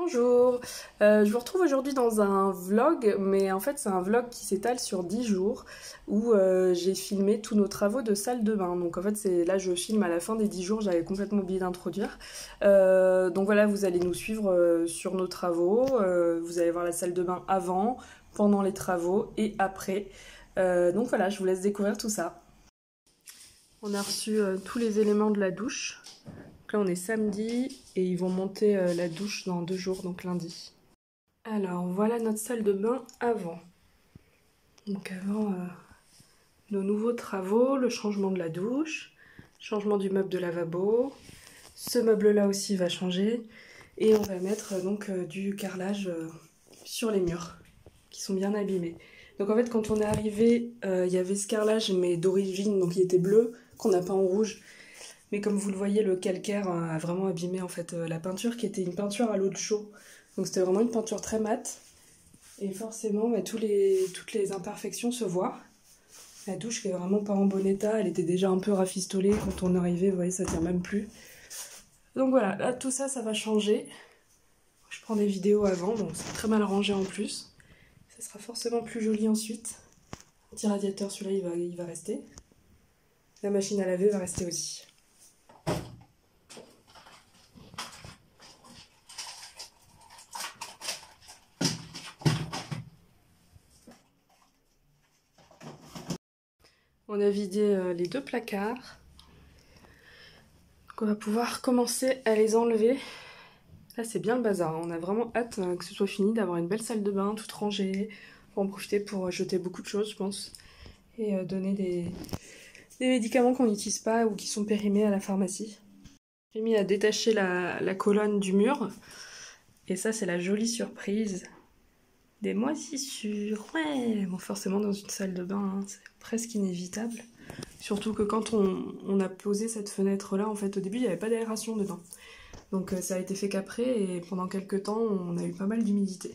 Bonjour, je vous retrouve aujourd'hui dans un vlog, mais en fait c'est un vlog qui s'étale sur 10 jours où j'ai filmé tous nos travaux de salle de bain. Donc en fait c'est là je filme à la fin des 10 jours, j'avais complètement oublié d'introduire. Donc voilà, vous allez nous suivre sur nos travaux, vous allez voir la salle de bain avant, pendant les travaux et après. Donc voilà, je vous laisse découvrir tout ça. On a reçu tous les éléments de la douche. Là on est samedi et ils vont monter la douche dans 2 jours, donc lundi. Alors voilà notre salle de bain avant. Donc avant nos nouveaux travaux, le changement de la douche, changement du meuble de lavabo. Ce meuble là aussi va changer et on va mettre donc du carrelage sur les murs qui sont bien abîmés. Donc en fait quand on est arrivé, il y avait ce carrelage mais d'origine, donc il était bleu, qu'on a peint en rouge. Mais comme vous le voyez, le calcaire a vraiment abîmé en fait la peinture qui était une peinture à l'eau de chaux. Donc c'était vraiment une peinture très mate. Et forcément, toutes les imperfections se voient. La douche qui est vraiment pas en bon état, elle était déjà un peu rafistolée. Quand on arrivait, vous voyez, ça tient même plus. Donc voilà, là tout ça, ça va changer. Je prends des vidéos avant, donc c'est très mal rangé en plus. Ça sera forcément plus joli ensuite. Le petit radiateur, celui-là, il va rester. La machine à laver va rester aussi. On a vidé les 2 placards. Donc on va pouvoir commencer à les enlever. Là c'est bien le bazar, on a vraiment hâte que ce soit fini, d'avoir une belle salle de bain toute rangée. On va en profiter pour jeter beaucoup de choses je pense. Et donner des médicaments qu'on n'utilise pas ou qui sont périmés à la pharmacie. J'ai mis à détacher la colonne du mur. Et ça c'est la jolie surprise. Des moisissures, ouais. Bon forcément dans une salle de bain, hein, c'est presque inévitable. Surtout que quand on a posé cette fenêtre là, en fait au début il n'y avait pas d'aération dedans. Donc ça a été fait qu'après et pendant quelques temps on a eu pas mal d'humidité.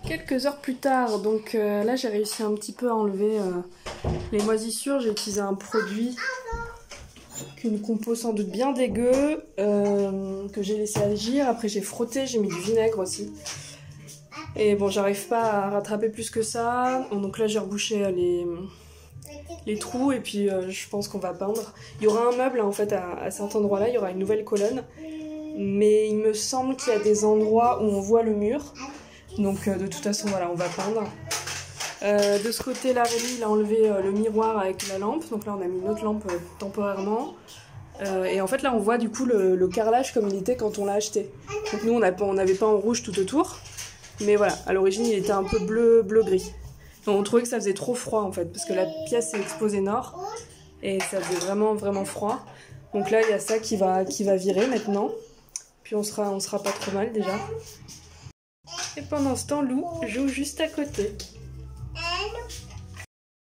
Quelques heures plus tard, donc là j'ai réussi un petit peu à enlever les moisissures. J'ai utilisé un produit qu'une compo sans doute bien dégueu, que j'ai laissé agir. Après j'ai frotté, j'ai mis du vinaigre aussi. Et bon, j'arrive pas à rattraper plus que ça. Donc là j'ai rebouché les trous et puis je pense qu'on va peindre. Il y aura un meuble en fait à cet endroit là, il y aura une nouvelle colonne. Mais il me semble qu'il y a des endroits où on voit le mur. Donc de toute façon voilà, on va peindre. De ce côté là, Rémi il a enlevé le miroir avec la lampe. Donc là on a mis une autre lampe temporairement. Et en fait là on voit du coup le carrelage comme il était quand on l'a acheté. Donc nous on n'avait pas en rouge tout autour. Mais voilà, à l'origine il était un peu bleu-gris. On trouvait que ça faisait trop froid en fait, parce que la pièce est exposée nord et ça faisait vraiment froid. Donc là il y a ça qui va virer maintenant. Puis on sera pas trop mal déjà. Et pendant ce temps, Lou joue juste à côté.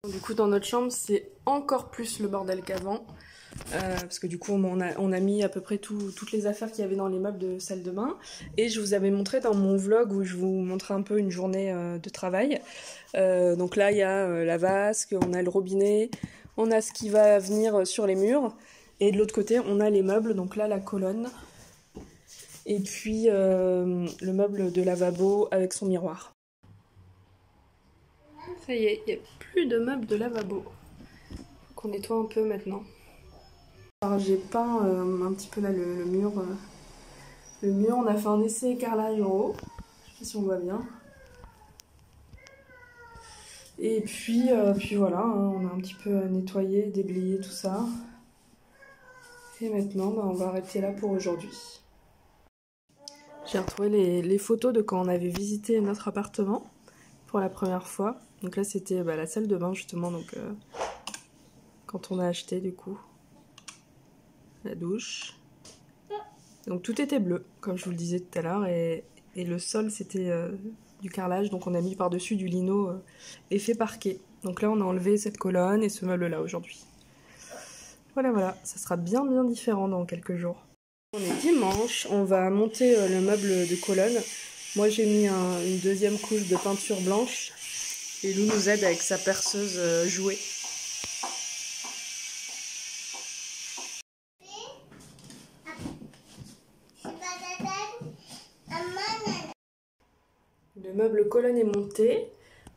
Du coup dans notre chambre c'est encore plus le bordel qu'avant. Parce que du coup on a mis à peu près toutes les affaires qu'il y avait dans les meubles de salle de bain. Et je vous avais montré dans mon vlog où je vous montrais un peu une journée de travail. Donc là il y a la vasque, on a le robinet, on a ce qui va venir sur les murs. Et de l'autre côté on a les meubles, donc là la colonne. Et puis le meuble de lavabo avec son miroir. Ça y est, il n'y a plus de meubles de lavabo. Faut qu'on nettoie un peu maintenant. Alors j'ai peint un petit peu là le mur. Le mur, on a fait un essai carrelage en haut. Je sais pas si on voit bien. Et puis voilà, hein, on a un petit peu nettoyé, déblayé tout ça. Et maintenant, on va arrêter là pour aujourd'hui. J'ai retrouvé les photos de quand on avait visité notre appartement pour la première fois. Donc là, c'était la salle de bain justement, donc quand on a acheté du coup. La douche. Donc tout était bleu, comme je vous le disais tout à l'heure, et le sol c'était du carrelage, donc on a mis par-dessus du lino effet parquet. Donc là on a enlevé cette colonne et ce meuble-là aujourd'hui. Voilà, ça sera bien différent dans quelques jours. On est dimanche, on va monter le meuble de colonne. Moi j'ai mis une deuxième couche de peinture blanche, et Lou nous aide avec sa perceuse jouée. Le meuble colonne est monté.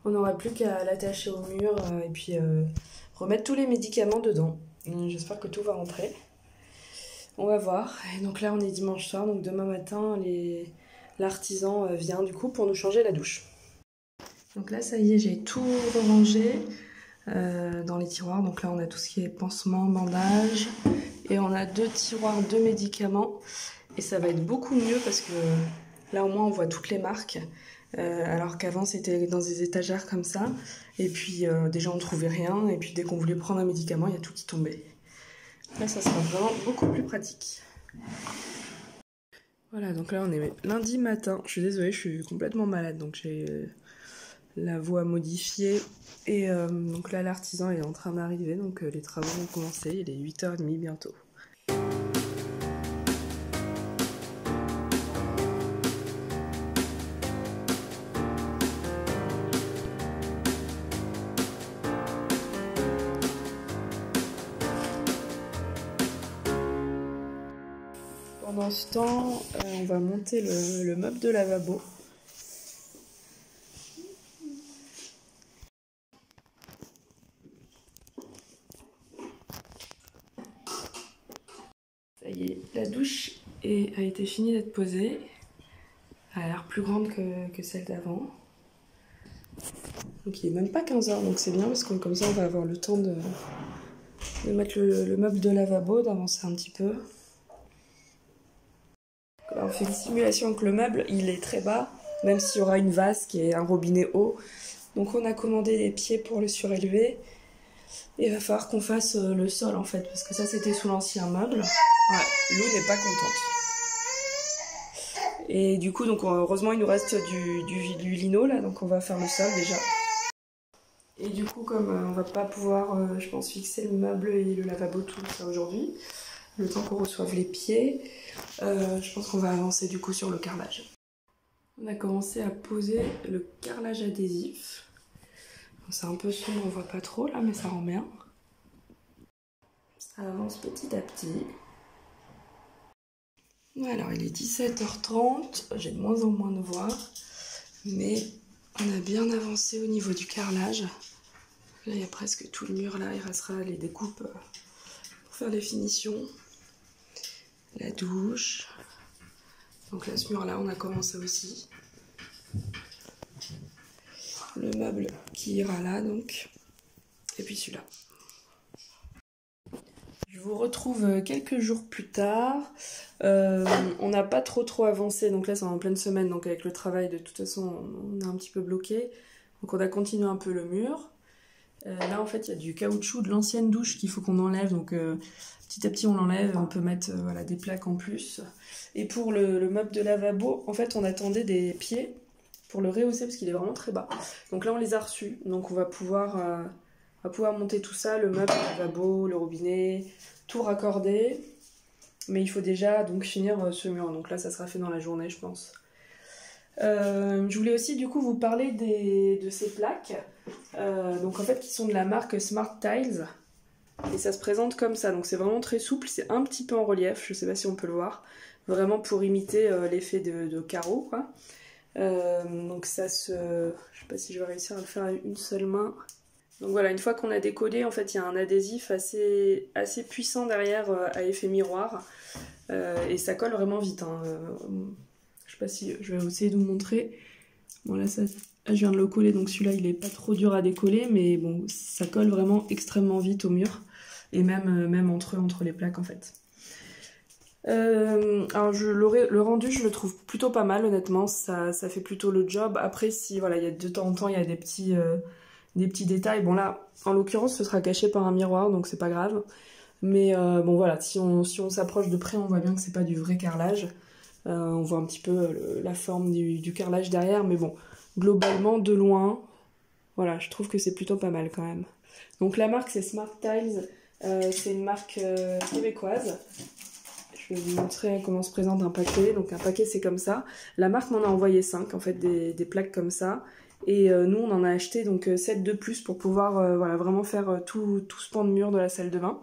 On n'aura plus qu'à l'attacher au mur et puis remettre tous les médicaments dedans. J'espère que tout va rentrer. On va voir. Et donc là, on est dimanche soir, donc demain matin, l'artisan vient du coup pour nous changer la douche. Donc là, ça y est, j'ai tout rangé dans les tiroirs. Donc là, on a tout ce qui est pansement, bandage. Et on a 2 tiroirs de médicaments. Et ça va être beaucoup mieux parce que là, au moins, on voit toutes les marques. Alors qu'avant, c'était dans des étagères comme ça. Et puis, déjà, on trouvait rien. Et puis, dès qu'on voulait prendre un médicament, il y a tout qui tombait. Là, ça sera vraiment beaucoup plus pratique. Voilà, donc là, on est lundi matin. Je suis désolée, je suis complètement malade. Donc, j'ai la voix modifiée. Et donc là, l'artisan est en train d'arriver. Donc, les travaux vont commencer. Il est 8h30 bientôt. Pendant ce temps, on va monter le meuble de lavabo. Ça y est, la douche a été finie d'être posée. Elle a l'air plus grande que celle d'avant. Donc il n'est même pas 15h, donc c'est bien parce que comme ça on va avoir le temps de mettre le meuble de lavabo, d'avancer un petit peu. Là, on fait une simulation que le meuble il est très bas, même s'il y aura une vasque et un robinet haut. Donc on a commandé des pieds pour le surélever. Et il va falloir qu'on fasse le sol en fait, parce que ça c'était sous l'ancien meuble. Ouais, Lou n'est pas contente. Et du coup, donc heureusement il nous reste du lino là, donc on va faire le sol déjà. Et du coup, comme on va pas pouvoir, je pense, fixer le meuble et le lavabo tout ça aujourd'hui, le temps qu'on reçoive les pieds, je pense qu'on va avancer du coup sur le carrelage. On a commencé à poser le carrelage adhésif. C'est un peu sombre, on voit pas trop là, mais ça rend bien. Ça avance petit à petit. Alors il est 17h30, j'ai de moins en moins de voix, mais on a bien avancé au niveau du carrelage. Là il y a presque tout le mur là, il restera les découpes pour faire les finitions. La douche. Donc là ce mur là on a commencé aussi. Le meuble qui ira là donc. Et puis celui-là. Je vous retrouve quelques jours plus tard. On n'a pas trop avancé, donc là c'est en pleine semaine, donc avec le travail de toute façon on est un petit peu bloqué. Donc on a continué un peu le mur. Là en fait il y a du caoutchouc de l'ancienne douche qu'il faut qu'on enlève, donc petit à petit on l'enlève, on peut mettre voilà, des plaques en plus. Et pour le meuble de lavabo, en fait on attendait des pieds pour le rehausser parce qu'il est vraiment très bas. Donc là on les a reçus, donc on va pouvoir monter tout ça, le meuble, le lavabo, le robinet, tout raccorder. Mais il faut déjà donc finir ce mur, donc là ça sera fait dans la journée je pense. Je voulais aussi du coup vous parler de ces plaques, donc en fait qui sont de la marque Smart Tiles. Et ça se présente comme ça, donc c'est vraiment très souple, c'est un petit peu en relief, je sais pas si on peut le voir, vraiment pour imiter l'effet de carreau quoi. Donc ça se... je sais pas si je vais réussir à le faire à une seule main. Donc voilà, une fois qu'on a décollé, en fait il y a un adhésif assez puissant derrière à effet miroir, et ça colle vraiment vite, hein. Je sais pas si je vais essayer de vous montrer. Bon là, je viens de le coller, donc celui-là il est pas trop dur à décoller, mais bon ça colle vraiment extrêmement vite au mur, et même entre les plaques en fait. Alors le rendu je le trouve plutôt pas mal honnêtement, ça fait plutôt le job. Après si voilà, il y a de temps en temps il y a des petits détails, bon là en l'occurrence ce sera caché par un miroir donc c'est pas grave, mais bon voilà, si on s'approche de près on voit bien que c'est pas du vrai carrelage. On voit un petit peu la forme du carrelage derrière, mais bon globalement de loin voilà, je trouve que c'est plutôt pas mal quand même. Donc la marque c'est Smart Tiles, c'est une marque québécoise. Je vais vous montrer comment se présente un paquet. Donc un paquet c'est comme ça. La marque m'en a envoyé 5 en fait, des plaques comme ça. Et nous on en a acheté donc 7 de plus pour pouvoir voilà, vraiment faire tout ce pan de mur de la salle de bain.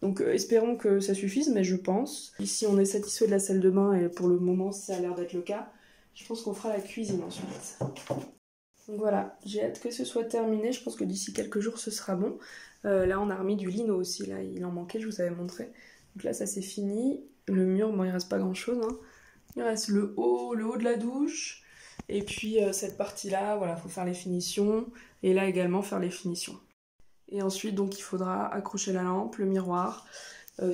Donc espérons que ça suffise, mais je pense. Ici on est satisfait de la salle de bain et pour le moment ça a l'air d'être le cas. Je pense qu'on fera la cuisine ensuite. Donc voilà, j'ai hâte que ce soit terminé. Je pense que d'ici quelques jours, ce sera bon. Là, on a remis du lino aussi. Là, il en manquait, je vous avais montré. Donc là, ça c'est fini. Le mur, bon, il reste pas grand-chose. Hein. Il reste le haut de la douche. Et puis cette partie-là, voilà, faut faire les finitions. Et là également, faire les finitions. Et ensuite, donc, il faudra accrocher la lampe, le miroir,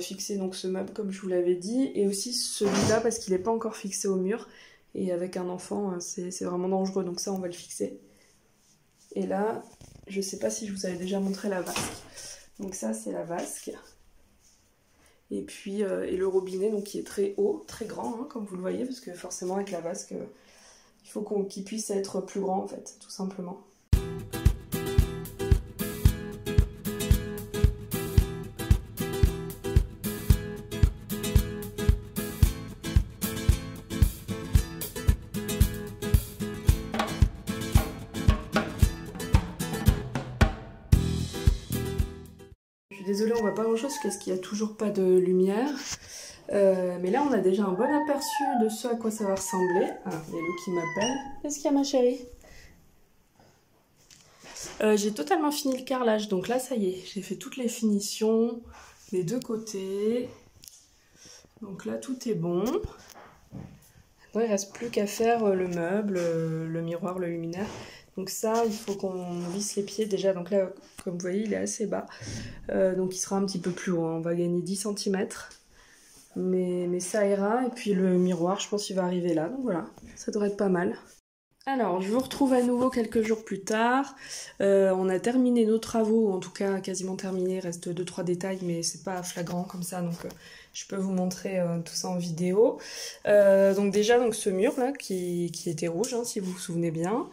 fixer donc ce meuble comme je vous l'avais dit. Et aussi celui-là, parce qu'il n'est pas encore fixé au mur. Et avec un enfant, c'est vraiment dangereux. Donc ça, on va le fixer. Et là, je sais pas si je vous avais déjà montré la vasque. Donc ça, c'est la vasque. Et puis et le robinet, donc qui est très haut, très grand, hein, comme vous le voyez, parce que forcément avec la vasque, il faut qu'il puisse être plus grand en fait, tout simplement. Désolée, on voit pas grand chose parce qu'il n'y a toujours pas de lumière. Mais là, on a déjà un bon aperçu de ce à quoi ça va ressembler. Ah, il y a Lou qui m'appelle. Qu'est-ce qu'il y a, ma chérie? J'ai totalement fini le carrelage. Donc là, ça y est, j'ai fait toutes les finitions des deux côtés. Donc là, tout est bon. Maintenant, il reste plus qu'à faire le meuble, le miroir, le luminaire. Donc ça, il faut qu'on visse les pieds déjà. Donc là, comme vous voyez, il est assez bas. Donc il sera un petit peu plus haut. On va gagner 10 cm. Mais ça ira. Et puis le miroir, je pense qu'il va arriver là. Donc voilà, ça devrait être pas mal. Alors, je vous retrouve à nouveau quelques jours plus tard. On a terminé nos travaux, en tout cas quasiment terminé. Il reste 2-3 détails, mais c'est pas flagrant comme ça. Donc je peux vous montrer tout ça en vidéo. Donc déjà, donc, ce mur là qui était rouge, hein, si vous vous souvenez bien.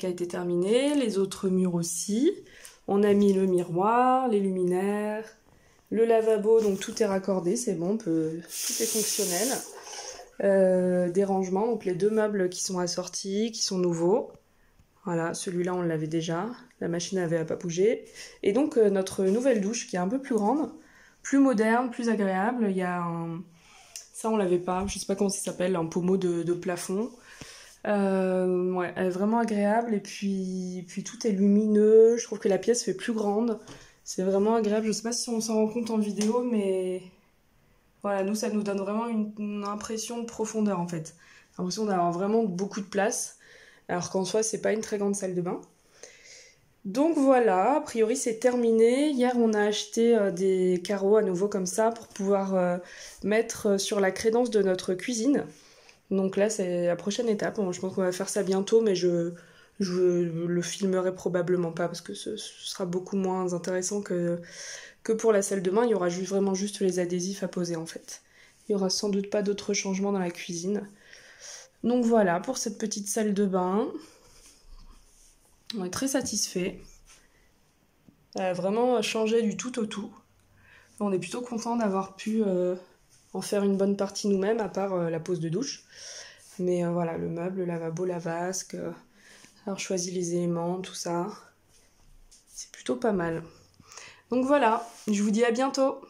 Qui a été terminé, les autres murs aussi. On a mis le miroir, les luminaires, le lavabo, donc tout est raccordé, c'est bon, tout est fonctionnel. Des rangements, donc les deux meubles qui sont assortis, qui sont nouveaux. Voilà, celui-là on l'avait déjà, la machine n'avait pas bougé. Et donc notre nouvelle douche qui est un peu plus grande, plus moderne, plus agréable. Il y a un... Ça on l'avait pas, je sais pas comment ça s'appelle, un pommeau de plafond. Ouais, elle est vraiment agréable et puis tout est lumineux. Je trouve que la pièce fait plus grande. C'est vraiment agréable. Je sais pas si on s'en rend compte en vidéo, mais voilà, nous ça nous donne vraiment une impression de profondeur en fait. L'impression d'avoir vraiment beaucoup de place, alors qu'en soi c'est pas une très grande salle de bain. Donc voilà, a priori c'est terminé. Hier on a acheté des carreaux à nouveau comme ça pour pouvoir mettre sur la crédence de notre cuisine. Donc là, c'est la prochaine étape. Bon, je pense qu'on va faire ça bientôt, mais je le filmerai probablement pas parce que ce sera beaucoup moins intéressant que pour la salle de bain. Il y aura vraiment juste les adhésifs à poser en fait. Il y aura sans doute pas d'autres changements dans la cuisine. Donc voilà pour cette petite salle de bain. On est très satisfait. Elle a vraiment changé du tout au tout. On est plutôt content d'avoir pu en faire une bonne partie nous-mêmes, à part la pose de douche. Mais voilà, le meuble, le lavabo, la vasque, avoir choisi les éléments, tout ça, c'est plutôt pas mal. Donc voilà, je vous dis à bientôt.